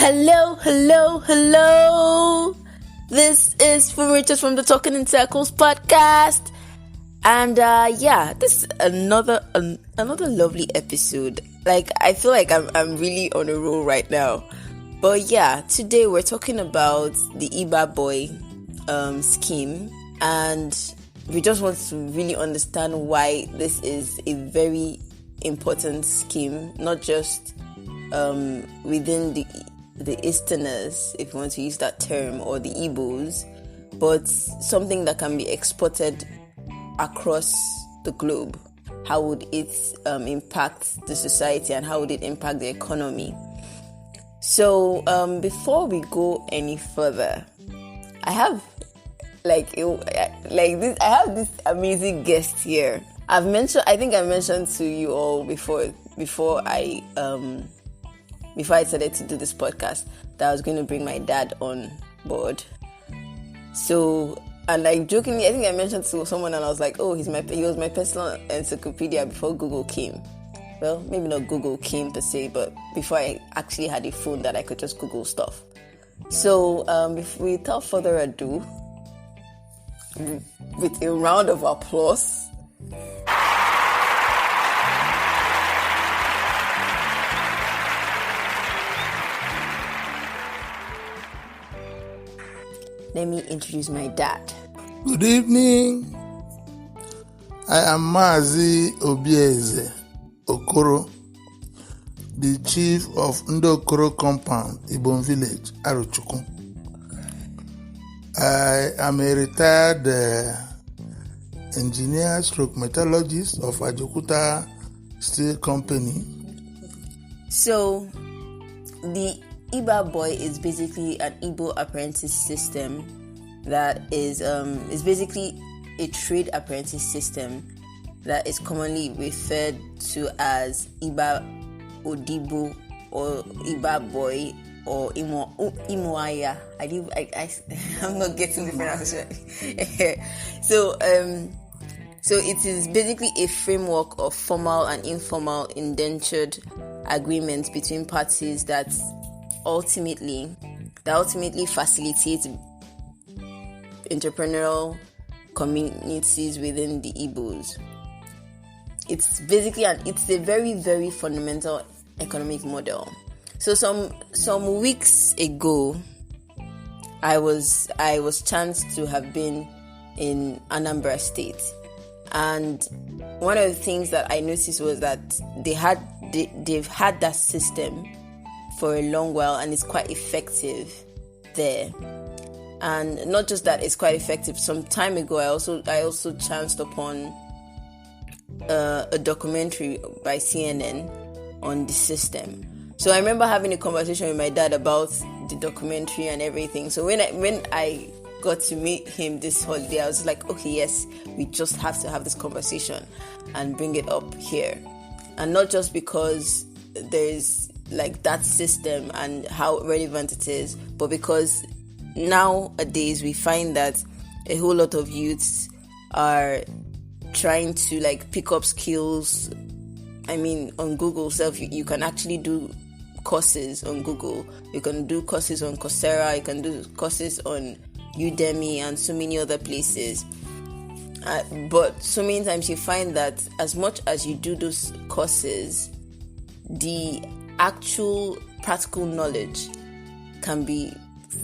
Hello, hello, hello. This is Furitas from the Talking in Circles podcast. And this is another lovely episode. Like, I feel like I'm really on a roll right now. But yeah, today we're talking about the Igba-Boi scheme, and we just want to really understand why this is a very important scheme, not just within the Easterners, if you want to use that term, or the Igbos, but something that can be exported across the globe. How would it impact the society, and how would it impact the economy? So before we go any further, I have this amazing guest here. I think I mentioned to you all before I decided to do this podcast that I was going to bring my dad on board. So, and like jokingly, I think I mentioned to someone, and I was like, oh, he was my personal encyclopedia before Google came. Well, maybe not Google came per se, but before I actually had a phone that I could just Google stuff. So, without further ado, with a round of applause, let me introduce my dad. Good evening. I am Mazi Obieze, Okorro, the chief of Okorro compound, Igbo village, Aruchukwu. I am a retired engineer/metallurgist of Ajokuta Steel Company. So, the Igba-Boi is basically an Igbo apprentice system that is basically a trade apprentice system that is commonly referred to as Igba-Odibo or Igba-Boi or Imu-Ahia. I'm not getting the pronunciation. So it is basically a framework of formal and informal indentured agreements between parties that ultimately facilitate entrepreneurial communities within the Igbos. It's basically it's a very, very fundamental economic model. So some weeks ago, I was chanced to have been in Anambra State, and one of the things that I noticed was that they've had that system for a long while, and it's quite effective there. And not just that, it's quite effective. Some time ago, I also chanced upon a documentary by CNN on the system. So I remember having a conversation with my dad about the documentary and everything. So when I got to meet him this holiday, I was like, okay, yes, we just have to have this conversation and bring it up here. And not just because there's like that system and how relevant it is, but because nowadays we find that a whole lot of youths are trying to like pick up skills. I mean, on Google itself, you can actually do courses on Google. You can do courses on Coursera. You can do courses on Udemy and so many other places. But so many times you find that as much as you do those courses, the actual practical knowledge can be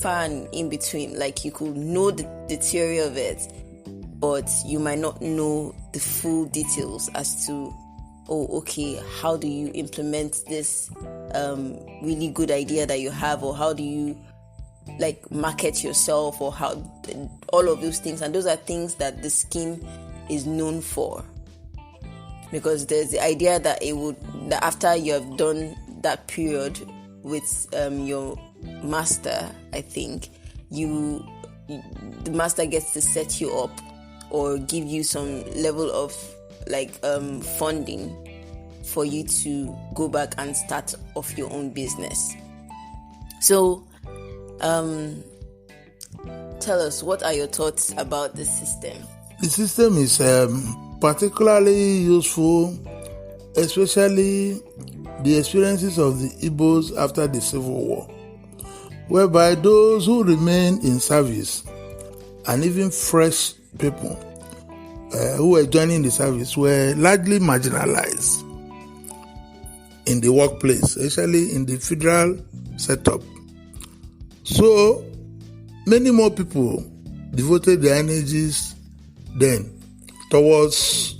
far and in between. Like, you could know the theory of it, but you might not know the full details as to, how do you implement this really good idea that you have, or how do you like market yourself, or how all of those things. And those are things that the scheme is known for, because there's the idea that that after you have done that period with your master, I think the master gets to set you up or give you some level of funding for you to go back and start off your own business. So tell us, what are your thoughts about the system? The system is particularly useful, especially the experiences of the Igbos after the Civil War. whereby those who remain in service and even fresh people who were joining the service were largely marginalized in the workplace, especially in the federal setup. So many more people devoted their energies then towards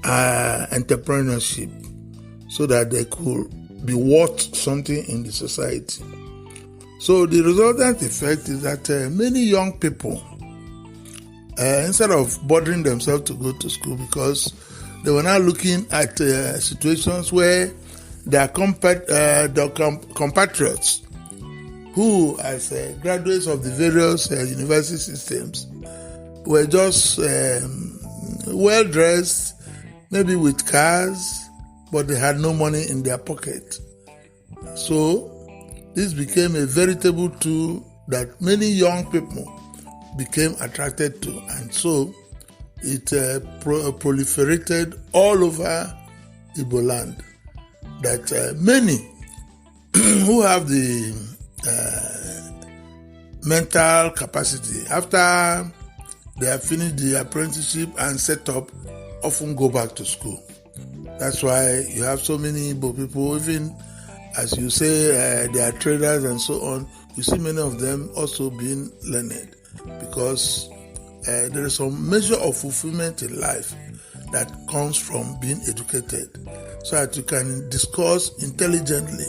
entrepreneurship so that they could be worth something in the society. So the resultant effect is that many young people, instead of bothering themselves to go to school, because they were now looking at situations where their compatriots who, as graduates of the various university systems, were just well-dressed, maybe with cars, but they had no money in their pocket. So this became a veritable tool that many young people became attracted to, and so it proliferated all over Igbo land. That many who have the mental capacity, after they have finished the apprenticeship and set up, often go back to school. That's why you have so many Igbo people, even as you say, they are traders and so on. You see many of them also being learned, because there is some measure of fulfillment in life that comes from being educated, so that you can discuss intelligently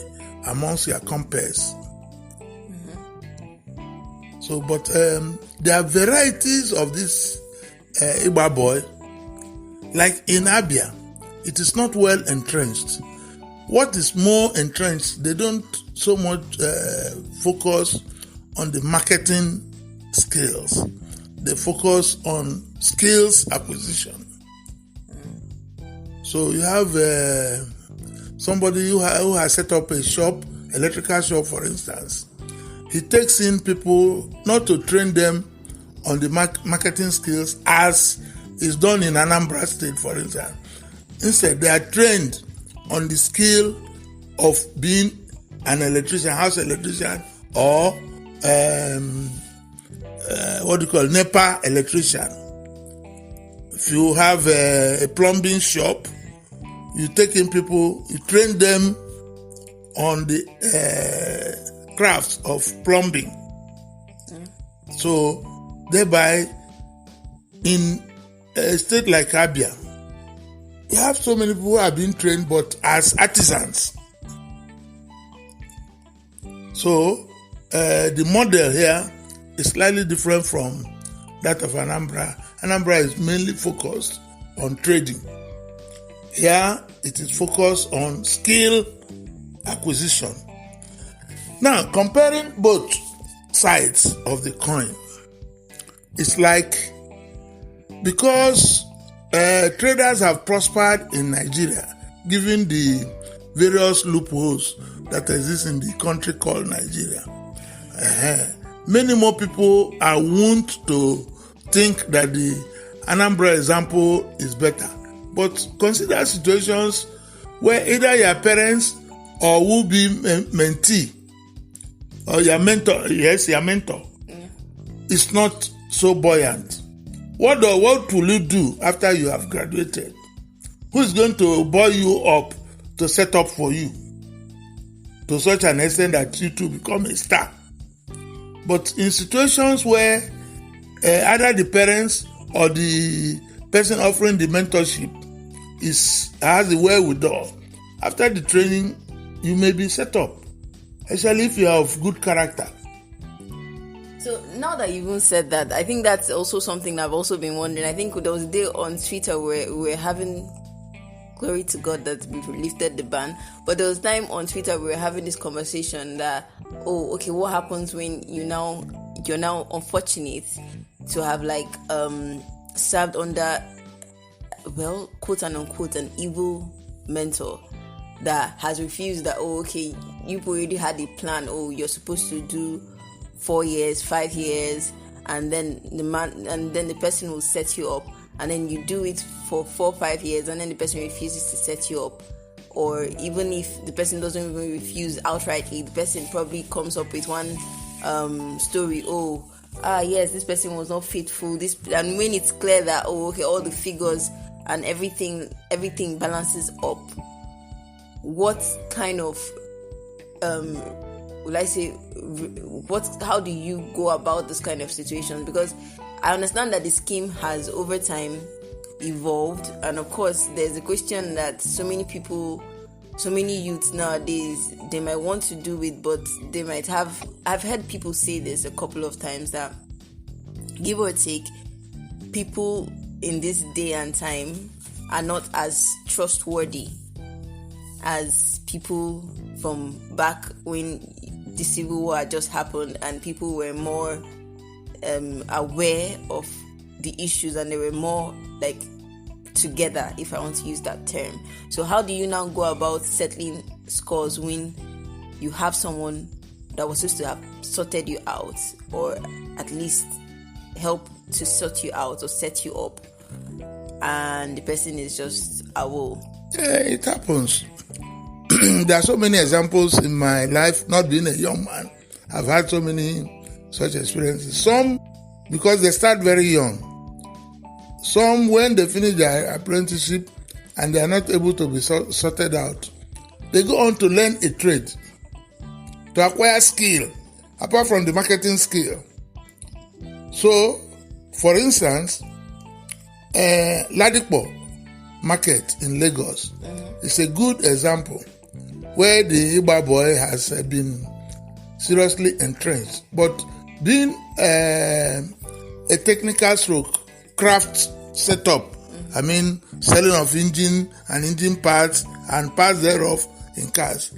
amongst your compeers. Mm-hmm. So, but there are varieties of this Igba-Boi. Like in Abia, it is not well entrenched. What is more entrenched, they don't so much focus on the marketing skills. They focus on skills acquisition. So you have somebody who has set up a shop, electrical shop for instance. He takes in people not to train them on the marketing skills as is done in Anambra State, for instance. Instead, they are trained on the skill of being an electrician, house electrician, or NEPA electrician. If you have a plumbing shop, you take in people, you train them on the crafts of plumbing. So, thereby, in a state like Abia, you have so many people who have been trained but as artisans. So, the model here is slightly different from that of Anambra. Anambra is mainly focused on trading. Here, it is focused on skill acquisition. Now, comparing both sides of the coin, it's like, because traders have prospered in Nigeria, given the various loopholes that exist in the country called Nigeria, many more people are wont to think that the Anambra example is better. But consider situations where either your parents or will be mentee, or your mentor, is not so buoyant. What will you do after you have graduated? Who is going to buoy you up to set up for you to such an extent that you too become a star? But in situations where either the parents or the person offering the mentorship has the wherewithal, after the training, you may be set up, especially if you are of good character. So now that you even said that, I think that's also something I've also been wondering. I think there was a day on Twitter where we were having, glory to God that we've lifted the ban, but there was time on Twitter we were having this conversation that, what happens when you're now unfortunate to have served under, well, quote and unquote, an evil mentor that has refused that, you already had a plan, you're supposed to do 4 years, 5 years, and then the person will set you up, and then you do it for 4 or 5 years, and then the person refuses to set you up, or even if the person doesn't even refuse outrightly, the person probably comes up with one story. Yes, this person was not faithful. And when it's clear that all the figures and everything balances up, what kind of how do you go about this kind of situation? Because I understand that the scheme has over time evolved, and of course there's a question that so many youths nowadays, they might want to do it, but they might have, I've heard people say this a couple of times, that give or take, people in this day and time are not as trustworthy as people from back when the Civil War had just happened and people were more aware of the issues and they were more like together, if I want to use that term. So how do you now go about settling scores when you have someone that was supposed to have sorted you out, or at least help to sort you out or set you up, and the person is just a woe? Yeah, it happens. There are so many examples in my life, not being a young man. I've had so many such experiences. Some because they start very young. Some when they finish their apprenticeship and they are not able to be sorted out, they go on to learn a trade, to acquire skill, apart from the marketing skill. So, for instance, Ladipo market in Lagos is a good example where the Igba-Boi has been seriously entrenched. But being a technical stroke, craft setup, selling of engine and engine parts and parts thereof in cars.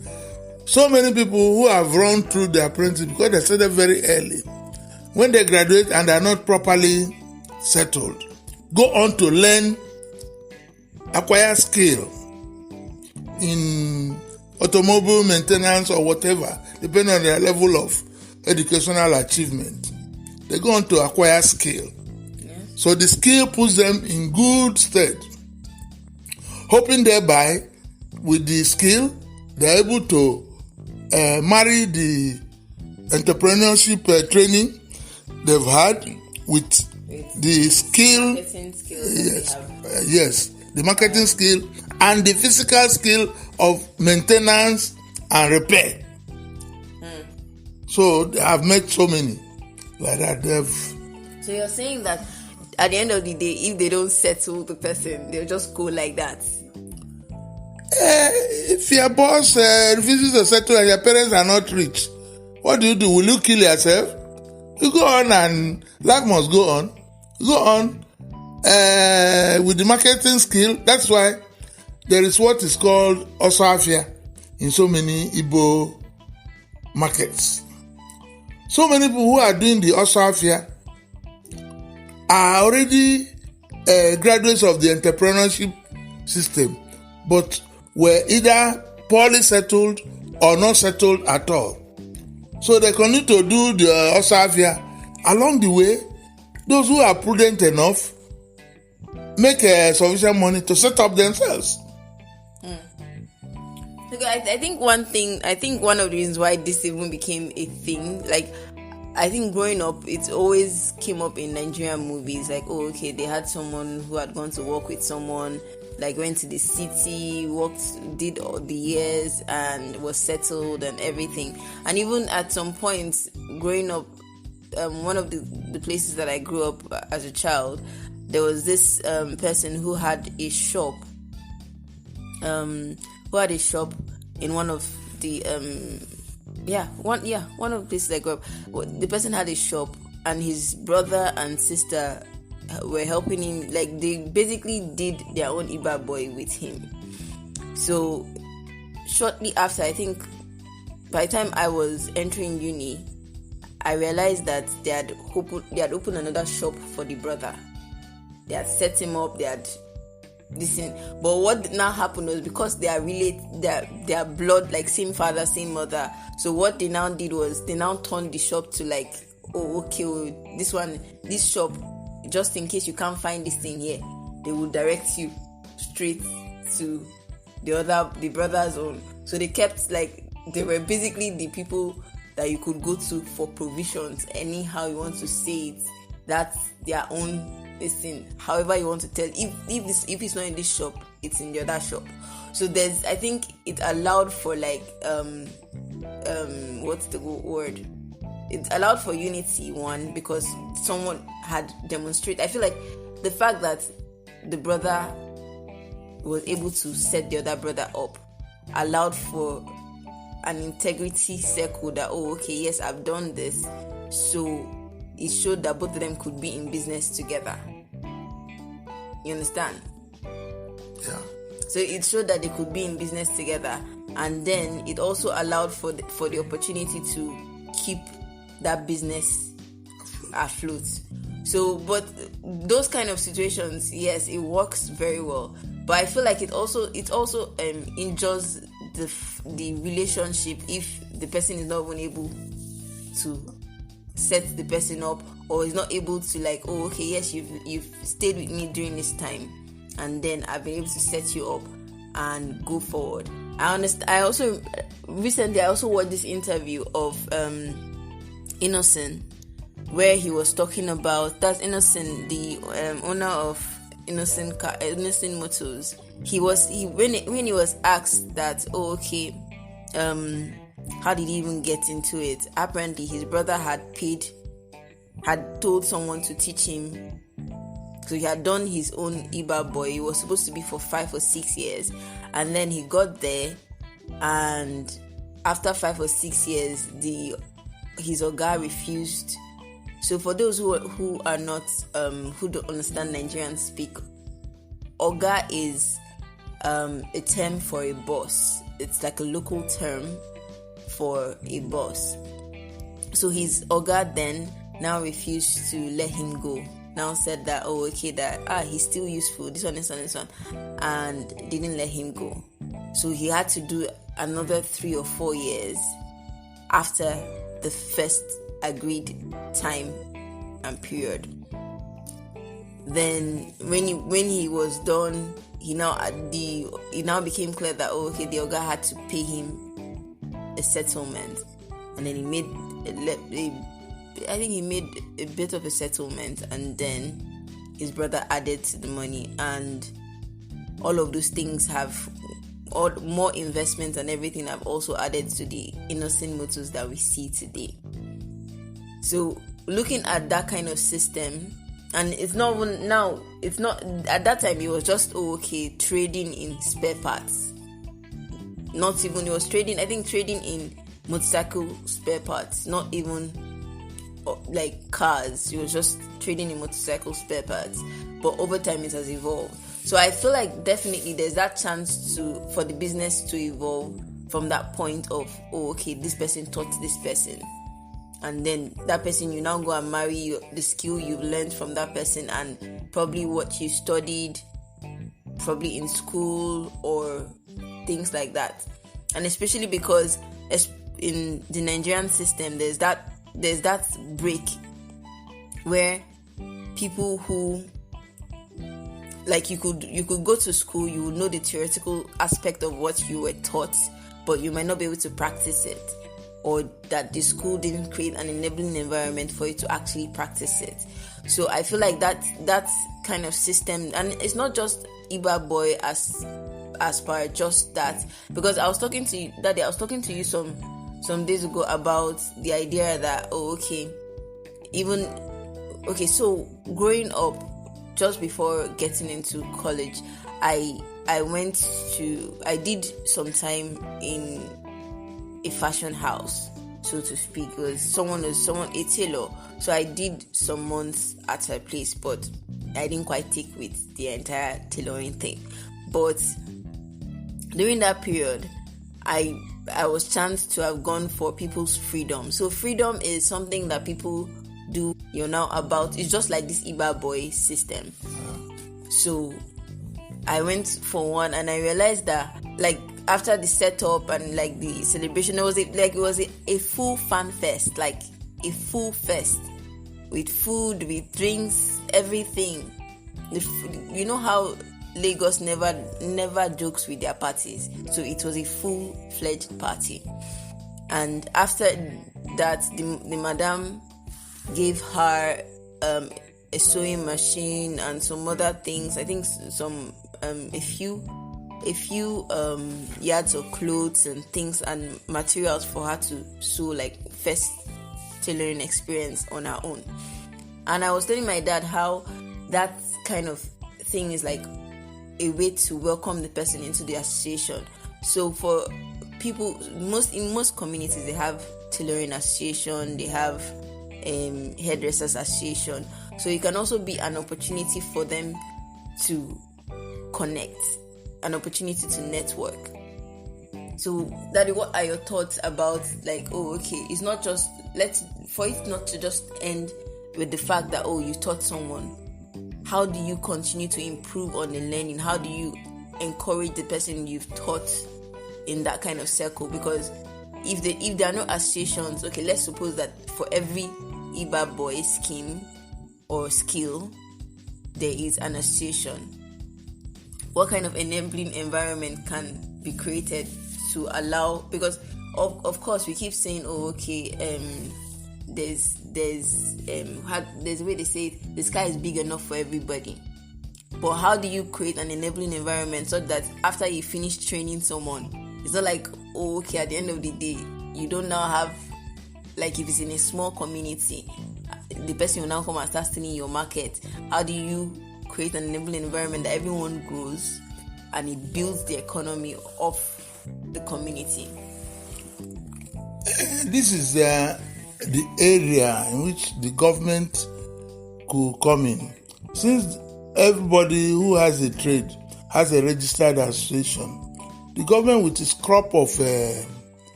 So many people who have run through the apprentice because they started very early, when they graduate and are not properly settled, go on to learn, acquire skill in automobile maintenance or whatever, depending on their level of educational achievement. They go on to acquire skill. Yes. So the skill puts them in good stead, hoping thereby with the skill they're able to marry the entrepreneurship training they've had with the skill. Yes, the marketing skill and the physical skill of maintenance and repair. So I've met so many like that. So you're saying that at the end of the day, if they don't settle the person, they'll just go like that? If your boss refuses to settle and your parents are not rich, what do? Will you kill yourself? You go on and life must go on. You go on with the marketing skill. That's why there is what is called Imu-Ahia in so many Igbo markets. So many people who are doing the Imu-Ahia are already graduates of the entrepreneurship system, but were either poorly settled or not settled at all. So they continue to do the Imu-Ahia. Along the way, those who are prudent enough make sufficient money to set up themselves. Okay, I think one of the reasons why this even became a thing, like, I think growing up, it always came up in Nigerian movies, like, they had someone who had gone to work with someone, like went to the city, worked, did all the years and was settled and everything. And even at some point growing up, one of the places that I grew up as a child, there was this person who had a shop. Who had a shop in one of the one of the places I grew up. The person had a shop, and his brother and sister were helping him. Like, they basically did their own Igba-Boi with him. So shortly after, I think by the time I was entering uni, I realized that they had opened another shop for the brother. They had set him up. They had listen, but what now happened was, because they are related, their blood, like same father, same mother. So what they now did was they now turned the shop to like, this shop, just in case you can't find this thing here, they will direct you straight to the brother's own. So they kept they were basically the people that you could go to for provisions. Anyhow you want to say it, that's their own thing. However you want to tell, if it's not in this shop, it's in the other shop. So I think it allowed for what's the word? It allowed for unity, one, because someone had demonstrated. I feel like the fact that the brother was able to set the other brother up allowed for an integrity circle that, yes, I've done this. So it showed that both of them could be in business together. You understand? Yeah. So it showed that they could be in business together, and then it also allowed for the opportunity to keep that business afloat. So, but those kind of situations, yes, it works very well. But I feel like it also injures the relationship if the person is not even able to set the person up, or is not able to yes, you've stayed with me during this time, and then I've been able to set you up and go forward. I understand. I also recently watched this interview of Innocent, where he was talking about, that's Innocent, the owner of Innocent Motors. When he was asked that, how did he even get into it? Apparently his brother had told someone to teach him. So he had done his own Igba-Boi. It was supposed to be for 5 or 6 years, and then he got there, and after 5 or 6 years, his oga refused. So for those who are not who don't understand Nigerian speak, oga is a term for a boss. It's like a local term for a boss. So his oga then now refused to let him go. Now said that he's still useful, this one, and didn't let him go. So he had to do another 3 or 4 years after the first agreed time and period. Then when he was done, it now became clear that the oga had to pay him a settlement, and then he made a bit of a settlement, and then his brother added to the money, and all of those things have more investments and everything have also added to the Innocent Motors that we see today. So looking at that kind of system, and it's not at that time, it was just trading in spare parts. Not even, it was trading in motorcycle spare parts, not even like cars. It was just trading in motorcycle spare parts. But over time it has evolved. So I feel like definitely there's that chance for the business to evolve from that point of this person taught this person, and then that person, you now go and marry the skill you've learned from that person, and probably what you studied probably in school or things like that. And especially because in the Nigerian system, there's that break where people who, like, you could go to school, you would know the theoretical aspect of what you were taught, but you might not be able to practice it, or that the school didn't create an enabling environment for you to actually practice it. So I feel like that kind of system, and it's not just Igba-Boi as per just that, because I was talking to you some days ago about the idea that so growing up, just before getting into college, I did some time in a fashion house, so to speak. It was someone a tailor, so I did some months at her place, but I didn't quite take with the entire tailoring thing. But during that period, I was chanced to have gone for people's freedom. So freedom is something that people do, now about. It's just like this Igba-Boi system. So I went for one, and I realized that, like, after the setup and like the celebration, it was a full fan fest, like a full fest with food, with drinks, everything. You know how Lagos never jokes with their parties, so it was a full-fledged party. And after that, the madam gave her a sewing machine and some other things. I think some a few yards of clothes and things and materials for her to sew, like first tailoring experience on her own. And I was telling my dad how that kind of thing is like a way to welcome the person into the association. So for people, in most communities, they have tailoring association, they have hairdressers association. So it can also be an opportunity for them to connect, an opportunity to network. So Daddy, what are your thoughts about, like, it's not just, for it not to just end with the fact that you taught someone. How do you continue to improve on the learning? How do you encourage the person you've taught in that kind of circle? Because if there are no associations, let's suppose that for every Igba-Boi scheme or skill, there is an association. What kind of enabling environment can be created to allow? Because of course we keep saying, there's a way they say it, the sky is big enough for everybody. But how do you create an enabling environment so that after you finish training someone, it's not like, at the end of the day, you don't now have, like if it's in a small community, the person will now come and start stealing your market. How do you create an enabling environment that everyone grows and it builds the economy of the community? This is the area in which the government could come in. Since everybody who has a trade has a registered association, the government with its crop of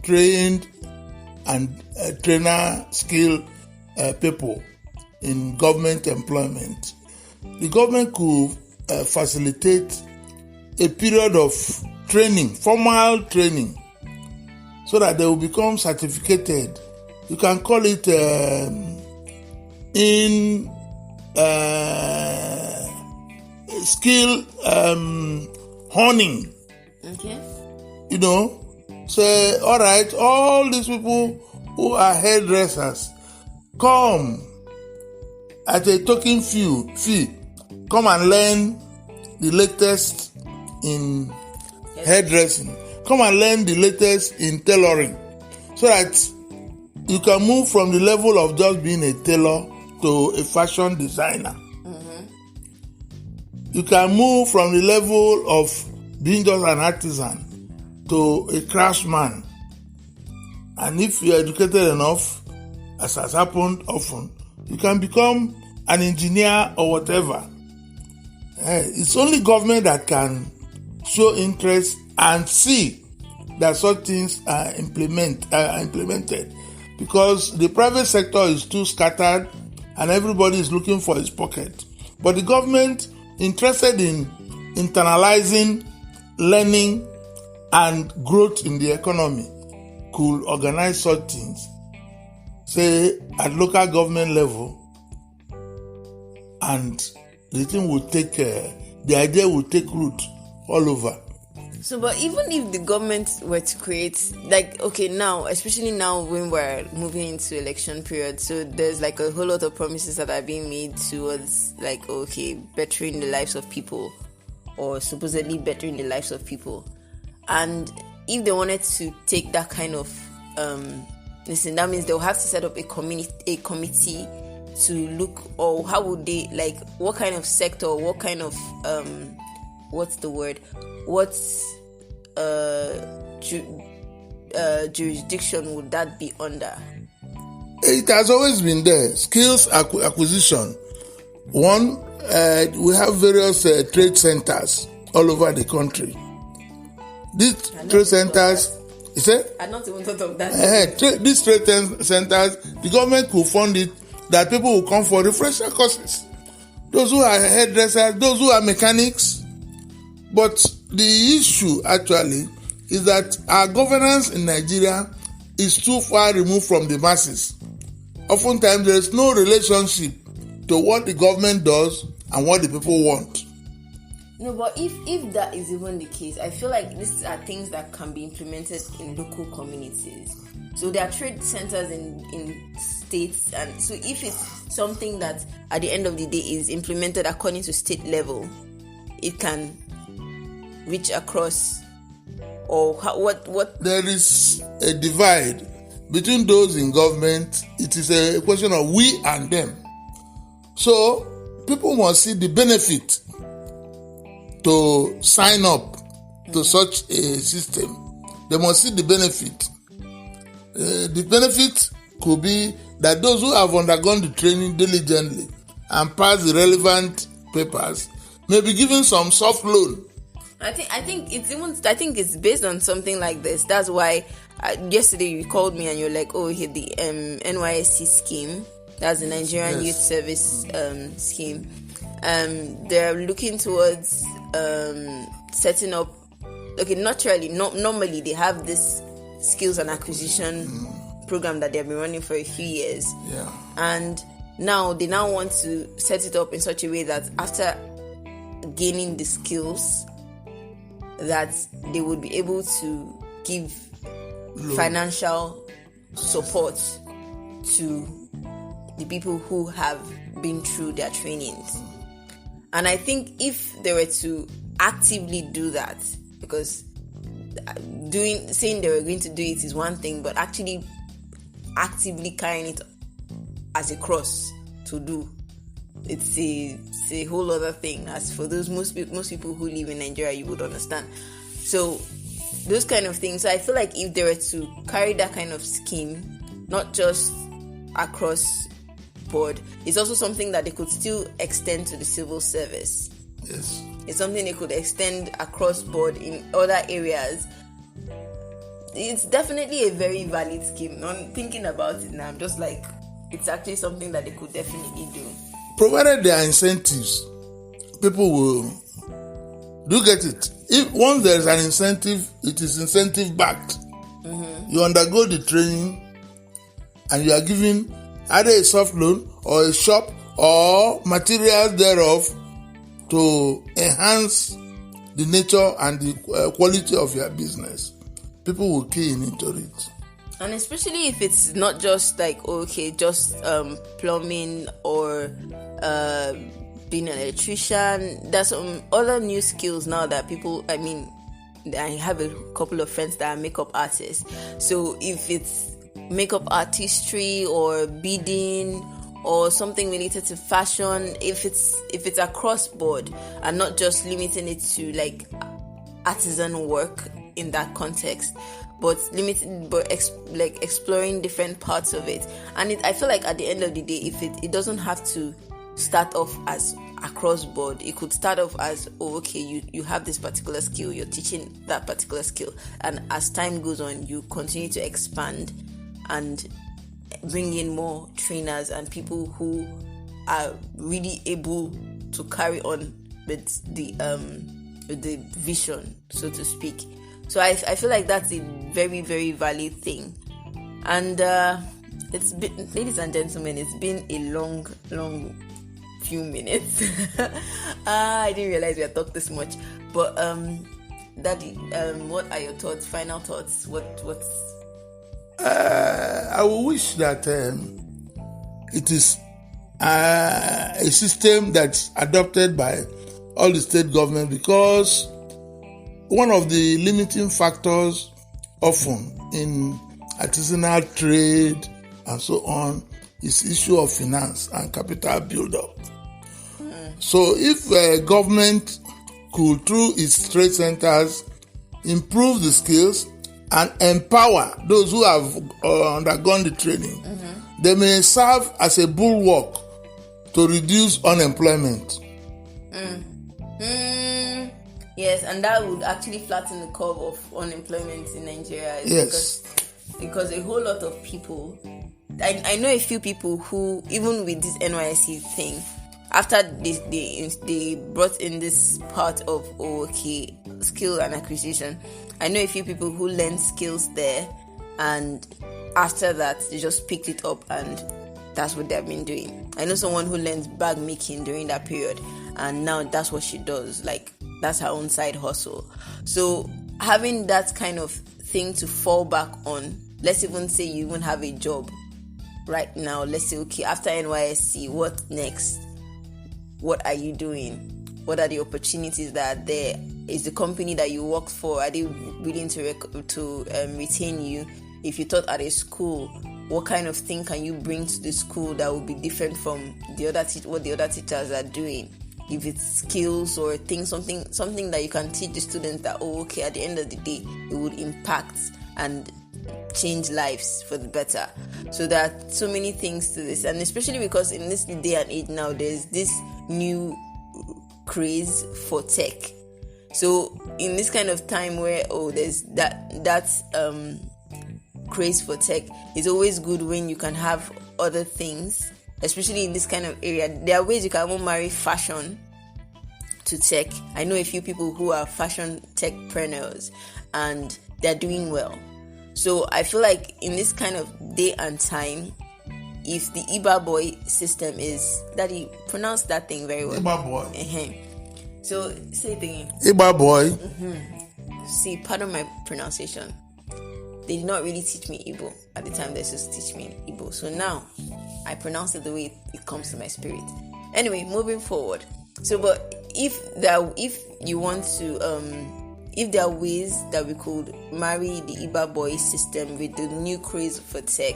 trained and trainer skilled people in government employment, the government could facilitate a period of training, formal training, so that they will become certificated. You can call it skill honing. Okay. Say, all right, all these people who are hairdressers, come at a token fee, come and learn the latest in hairdressing. Come and learn the latest in tailoring, so that you can move from the level of just being a tailor to a fashion designer. Mm-hmm. You can move from the level of being just an artisan to a craftsman. And if you're educated enough, as has happened often, you can become an engineer or whatever. It's only government that can show interest and see that such things are implemented. Because the private sector is too scattered and everybody is looking for his pocket. But the government, interested in internalizing learning and growth in the economy, could organize such things, say at local government level, and the thing will take, the idea will take root all over. So, but even if the government were to create, now, especially now when we're moving into election period, so there's like a whole lot of promises that are being made towards bettering the lives of people, or supposedly bettering the lives of people. And if they wanted to take that kind of, that means they'll have to set up a committee to look, or how would they, what kind of sector, what kind of, jurisdiction would that be under? It has always been there. Skills acquisition. One, we have various trade centers all over the country. These trade centers, you say? I not even thought of that. These trade centers, the government could fund it, that people will come for refresher courses. Those who are hairdressers, those who are mechanics. But the issue actually is that our governance in Nigeria is too far removed from the masses. Oftentimes there is no relationship to what the government does and what the people want. No, but if that is even the case, I feel like these are things that can be implemented in local communities. So there are trade centers in states, and so if it's something that at the end of the day is implemented according to state level, it can reach across. Or what? There is a divide between those in government. It is a question of we and them. So people must see the benefit to sign up to such a system. They must see the benefit. The benefit could be that those who have undergone the training diligently and passed the relevant papers may be given some soft loan. I think it's based on something like this. That's why yesterday you called me and you're like, oh, here the NYSC scheme. That's the Nigerian Youth Service scheme. They're looking towards setting up. Okay, normally they have this skills and acquisition program that they've been running for a few years. Yeah. And now they want to set it up in such a way that after gaining the skills, that they would be able to give financial support to the people who have been through their trainings. And I think if they were to actively do that, because saying they were going to do it is one thing, but actually actively carrying it as a cross to do, it's a whole other thing. As for those most people who live in Nigeria, you would understand. So those kind of things. So I feel like if they were to carry that kind of scheme, not just across board, it's also something that they could still extend to the civil service. Yes. It's something they could extend across board in other areas. It's definitely a very valid scheme. I'm thinking about it now. I'm just like, it's actually something that they could definitely do. Provided there are incentives, people will do get it. If once there is an incentive, it is incentive backed. Mm-hmm. You undergo the training and you are given either a soft loan or a shop or materials thereof to enhance the nature and the quality of your business. People will key into it. And especially if it's not just like, just plumbing or being an electrician. There's some other new skills now that people, I have a couple of friends that are makeup artists. So if it's makeup artistry or beading or something related to fashion, if it's across board and not just limiting it to like artisan work in that context, but exploring different parts of it. And I feel like at the end of the day, if it doesn't have to start off as across board, it could start off as, you have this particular skill, you're teaching that particular skill, and as time goes on, you continue to expand and bring in more trainers and people who are really able to carry on with the vision, so to speak. So I feel like that's a very, very valid thing. And it's been, ladies and gentlemen, it's been a long few minutes. I didn't realize we had talked this much. But Daddy, what are your thoughts? Final thoughts? What's I will wish that it is a system that's adopted by all the state government, because one of the limiting factors often in artisanal trade and so on is issue of finance and capital build-up. So if government could, through its trade centers, improve the skills and empower those who have undergone the training, they may serve as a bulwark to reduce unemployment. Yes, and that would actually flatten the curve of unemployment in Nigeria. Yes. Because a whole lot of people, I know a few people who, even with this NYSC thing, after they brought in this part of skill and acquisition, I know a few people who learned skills there, and after that they just picked it up and that's what they've been doing. I know someone who learned bag making during that period, and now that's what she does. Like, that's her own side hustle. So having that kind of thing to fall back on, let's even say you even have a job right now. Let's say, okay, after NYSC, what next? What are you doing? What are the opportunities that are there? Is the company that you work for, are they willing to retain you? If you taught at a school, what kind of thing can you bring to the school that will be different from what the other teachers are doing? If it's skills or things, something that you can teach the students that, at the end of the day, it would impact and change lives for the better. So there are so many things to this, and especially because in this day and age now, there's this new craze for tech. So in this kind of time where there's that craze for tech, it's always good when you can have other things, especially in this kind of area. There are ways you can even marry fashion to tech. I know a few people who are fashion techpreneurs and they're doing well. So I feel like in this kind of day and time, if the Igba-Boi system is, Daddy, pronounce that thing very well. Igba-Boi. So say it again. Igba-Boi. See, pardon my pronunciation. They did not really teach me Igbo at the time. They just teach me Igbo. So now I pronounce it the way it comes to my spirit. Anyway, moving forward. So, but if you want to, if there are ways that we could marry the Igba-Boi system with the new craze for tech,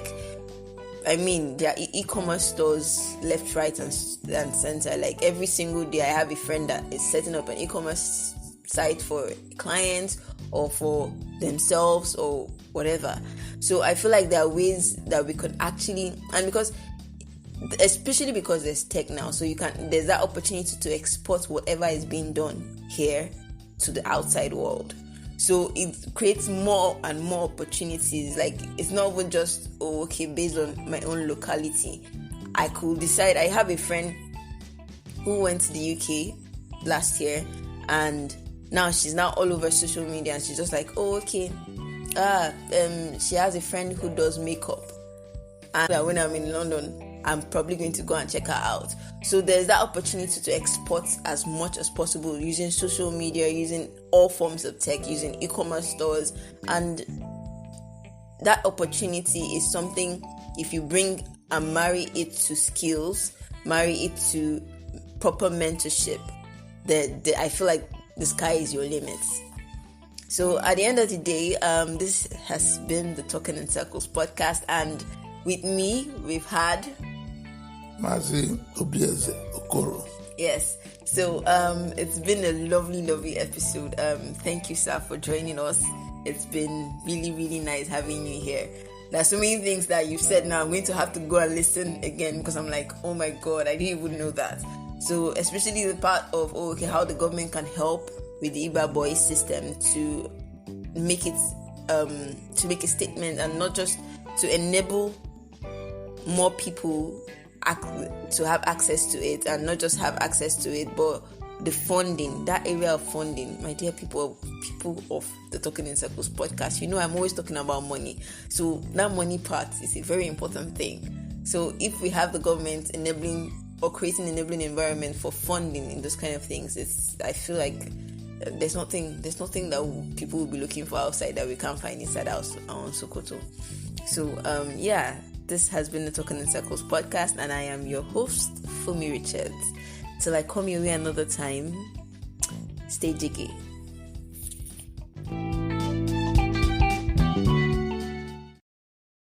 I mean, there are e-commerce stores left, right, and center. Like every single day, I have a friend that is setting up an e-commerce site for clients or for themselves or whatever. So I feel like there are ways that we could actually, and especially because there's tech now, so there's that opportunity to export whatever is being done here to the outside world. So it creates more and more opportunities. Like, it's not even just based on my own locality. I could decide. I have a friend who went to the UK last year, and now she's now all over social media, and she's just like, she has a friend who does makeup, and when I'm in London, I'm probably going to go and check her out. So there's that opportunity to export as much as possible using social media, using all forms of tech, using e-commerce stores. And that opportunity is something, if you bring and marry it to skills, marry it to proper mentorship, I feel like the sky is your limit. So at the end of the day, this has been the Talking in Circles podcast, and with me, we've had Mazi, Obieze, Okorro. Yes. So it's been a lovely episode. Thank you, sir, for joining us. It's been really, really nice having you here. There's so many things that you've said now. I'm going to have to go and listen again because I'm like, oh my God, I didn't even know that. So especially the part of how the government can help with the Igba-Boi system to make it to make a statement, and not just to enable more people to have access to it, and not just have access to it, but the funding, that area of funding. My dear people of the Talking in Circles podcast, I'm always talking about money. So that money part is a very important thing. So if we have the government enabling or creating an enabling environment for funding in those kind of things, I feel like there's nothing that people will be looking for outside that we can't find inside our own Sokoto. So this has been the Talking in Circles podcast, and I am your host, Fumi Richards. Till I come your way another time, stay jiggy.